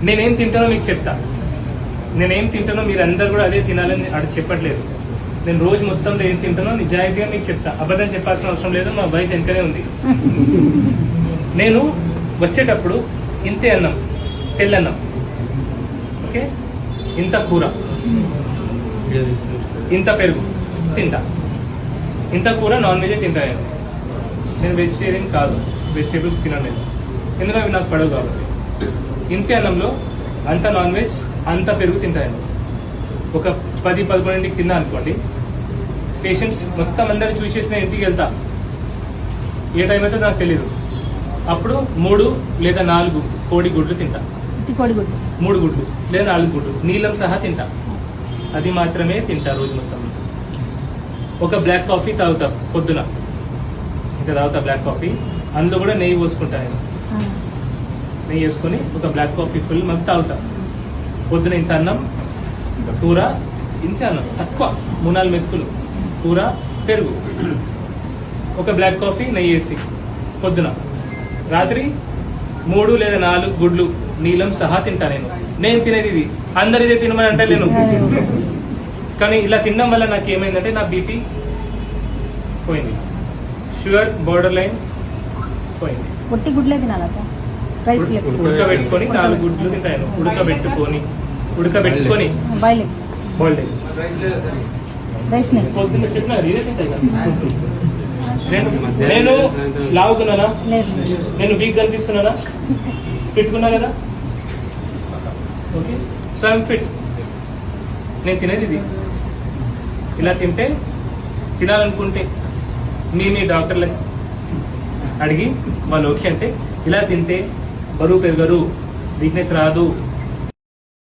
నేనేం తింటానో మీకు చెప్తా. నేనేం తింటానో మీరు అందరు కూడా అదే తినాలని అక్కడ చెప్పట్లేదు. నేను రోజు మొత్తంలో ఏం తింటానో నిజాయితీగా మీకు చెప్తా. అబద్ధం చెప్పాల్సిన అవసరం లేదు. మా బైక్ వెనకనే ఉంది. నేను వచ్చేటప్పుడు ఇంతే అన్నం, తెల్లన్నం, ఓకే, ఇంత కూర, ఇంత పెరుగు తింటా. ఇంత కూర నాన్ వెజ్ తింటా. నేను వెజిటేరియన్ కాదు, వెజిటేబుల్స్ తినను నేను, ఎందుకంటే అవి నాకు పడవు కాబట్టి. ఇంతే అన్నంలో అంత నాన్ వెజ్, అంత పెరుగు తింటాను. ఒక 10-11 తిన్నా అనుకోండి, పేషెంట్స్ మొత్తం అందరిని చూసేసిన ఇంటికి వెళ్తా. ఏ టైం అయితే నాకు తెలియదు. అప్పుడు 3 లేదా 4 కోడి గుడ్లు తింటా. 3 గుడ్లు లేదా 4 గుడ్లు నీళ్ళం సహా తింటా. అది మాత్రమే తింటా రోజు మొత్తం. ఒక బ్లాక్ కాఫీ తాగుతా పొద్దున, ఇంకా తాగుతా బ్లాక్ కాఫీ. అందులో కూడా నెయ్యి పోసుకుంటా నేను. నెయ్యి వేసుకొని ఒక బ్లాక్ కాఫీ ఫుల్ మగ్గు తాగుతా. పొద్దున ఇంత అన్నం, కూర, ఇంత అన్నం తక్కువ, 3-4 మెతుకులు కూర, పెరుగు, ఒక బ్లాక్ కాఫీ, నెయ్యి వేసి పొద్దున. రాత్రి 3 లేదా 4 గుడ్లు నీలం సహా తింటా నేను. నేను తినేది ఇది, అందరు ఇదే తినమని అంటే నేను. కానీ ఇలా తినడం వల్ల నాకు ఏమైందంటే నా బీపీ పోయింది, షుగర్ బార్డర్ లైన్ పోయింది. ఉడకబెట్టుకొని 4 గుడ్లు తింటాను. ఉడకబెట్టుకొని పొద్దున్న చెప్పిన ఇదే తింటాయి కదా. నేను లావుకున్నానా? నేను వీక్ కనిపిస్తున్నానా? ఫిట్కున్నా కదా? Okay, so I'm fit. నేను తినేది ఇది. ఇలా తింటే, తినాలనుకుంటే మీ డాక్టర్లకు అడిగి వాళ్ళు ఓకే అంటే ఇలా తింటే బరువు పెరగరు, వీక్నెస్ రాదు,